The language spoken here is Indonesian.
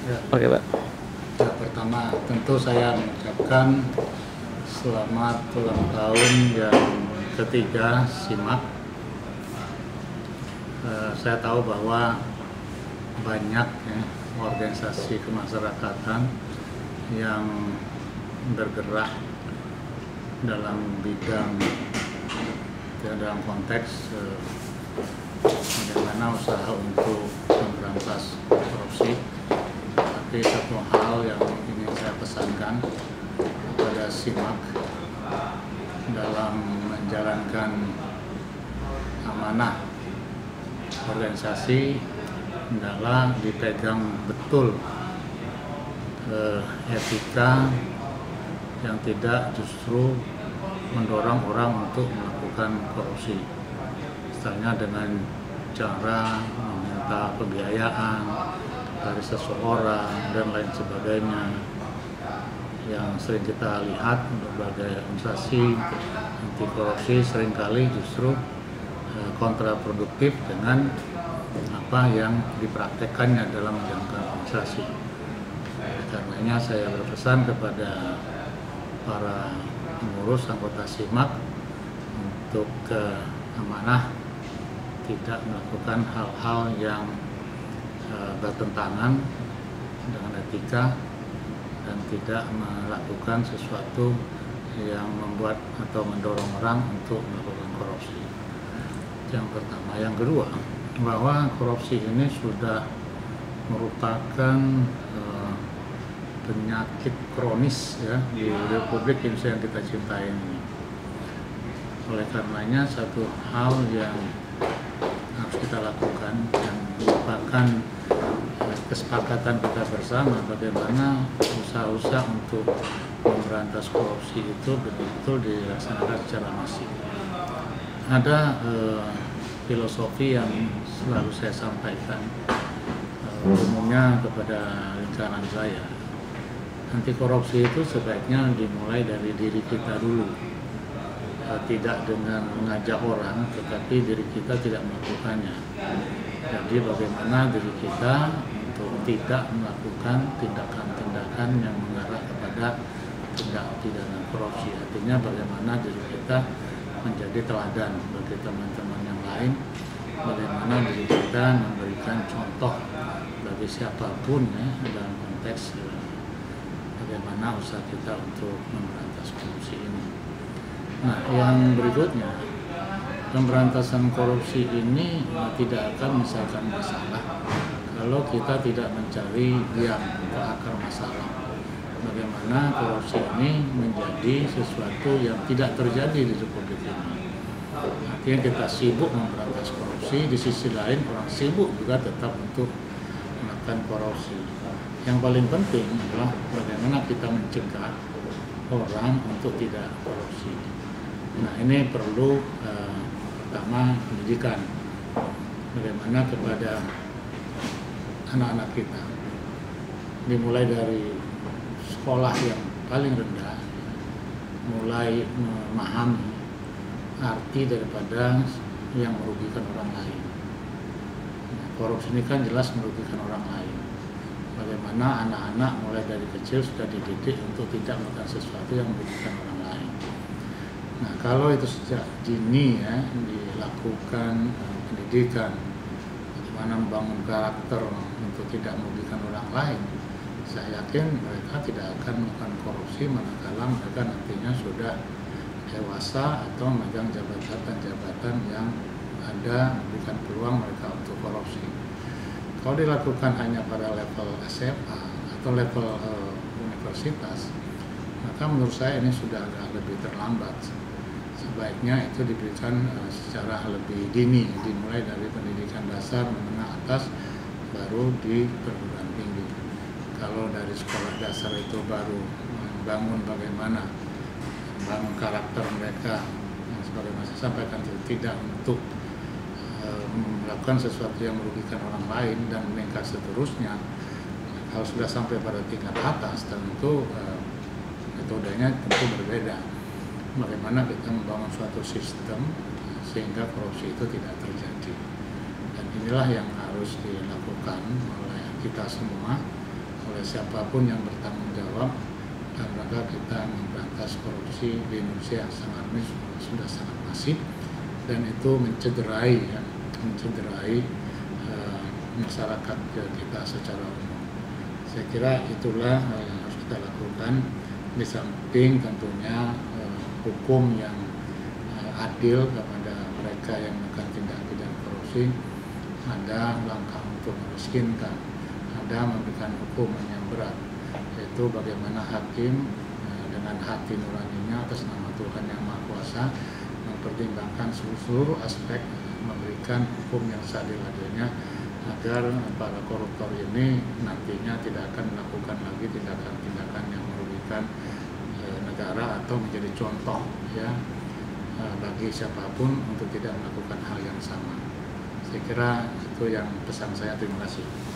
Ya, Oke, Pak. pertama tentu saya mengucapkan selamat ulang tahun yang ketiga SIMAK. Saya tahu bahwa banyak organisasi kemasyarakatan yang bergerak dalam bidang dalam konteks bagaimana usaha untuk memberantas korupsi. Tapi satu hal yang ingin saya pesankan kepada SIMAK dalam menjalankan amanah organisasi adalah dipegang betul etika yang tidak justru mendorong orang untuk melakukan korupsi. Misalnya dengan cara meminta pembiayaan dari seseorang dan lain sebagainya, yang sering kita lihat berbagai organisasi anti korupsi seringkali justru kontraproduktif dengan apa yang dipraktekkannya dalam menjalankan organisasi. Karenanya saya berpesan kepada para pengurus anggota SIMAK untuk amanah tidak melakukan hal-hal yang bertentangan dengan etika dan tidak melakukan sesuatu yang membuat atau mendorong orang untuk melakukan korupsi. Yang pertama. Yang kedua, bahwa korupsi ini sudah merupakan penyakit kronis ya di Republik Indonesia yang kita cintai ini. Oleh karenanya satu hal yang harus kita lakukan dan merupakan kesepakatan kita bersama bagaimana usaha-usaha untuk memberantas korupsi itu betul-betul dilaksanakan secara masif. Ada filosofi yang selalu saya sampaikan umumnya kepada lingkaran saya. Anti korupsi itu sebaiknya dimulai dari diri kita dulu, tidak dengan mengajak orang, tetapi diri kita tidak melakukannya. Jadi bagaimana diri kita untuk tidak melakukan tindakan-tindakan yang mengarah kepada tindak pidana korupsi. Artinya bagaimana diri kita menjadi teladan bagi teman-teman yang lain, bagaimana diri kita memberikan contoh bagi siapapun ya dalam konteks bagaimana usaha kita untuk memberantas korupsi ini. Nah, yang berikutnya, pemberantasan korupsi ini tidak akan menyelesaikan masalah kalau kita tidak mencari biang ke akar masalah. Bagaimana korupsi ini menjadi sesuatu yang tidak terjadi di Republik ini. Artinya kita sibuk memberantas korupsi, di sisi lain orang sibuk juga tetap untuk melakukan korupsi. Yang paling penting adalah bagaimana kita mencegah orang untuk tidak korupsi. Nah, ini perlu pertama pendidikan. Bagaimana kepada anak-anak kita, dimulai dari sekolah yang paling rendah, mulai memahami arti daripada yang merugikan orang lain. Nah, korupsi ini kan jelas merugikan orang lain. Bagaimana anak-anak mulai dari kecil sudah dididik untuk tidak melakukan sesuatu yang merugikan orang lain. Nah, kalau itu sejak dini ya dilakukan pendidikan, bagaimana membangun karakter untuk tidak merugikan orang lain, saya yakin mereka tidak akan melakukan korupsi manakala mereka nantinya sudah dewasa atau memegang jabatan-jabatan yang ada memberikan peluang mereka untuk korupsi. Kalau dilakukan hanya pada level SMA atau level universitas, maka menurut saya ini sudah agak lebih terlambat. Sebaiknya itu diberikan secara lebih dini, dimulai dari pendidikan dasar, menengah, atas, baru di perguruan tinggi. Kalau dari sekolah dasar itu baru membangun bagaimana membangun karakter mereka, yang sebagaimana saya sampaikan tidak untuk melakukan sesuatu yang merugikan orang lain dan meningkat seterusnya. Kalau sudah sampai pada tingkat atas, tentu metodenya tentu berbeda. Bagaimana kita membangun suatu sistem sehingga korupsi itu tidak terjadi. Dan inilah yang harus dilakukan oleh kita semua oleh siapapun yang bertanggung jawab dalam rangka kita memberantas korupsi di Indonesia yang sudah sangat masif, dan itu mencederai masyarakat kita secara umum. Saya kira itulah yang harus kita lakukan, di samping tentunya hukum yang adil kepada mereka yang melakukan tindak pidana korupsi. Ada langkah untuk memiskinkan, ada memberikan hukuman yang berat, yaitu bagaimana hakim dengan hati nuraninya atas nama Tuhan Yang Maha Kuasa mempertimbangkan seluruh aspek, memberikan hukum yang seadil-adilnya agar para koruptor ini nantinya tidak akan melakukan lagi tindakan-tindakan yang merugikan negara atau menjadi contoh ya bagi siapapun untuk tidak melakukan hal yang sama. Saya kira itu yang pesan saya. Terima kasih.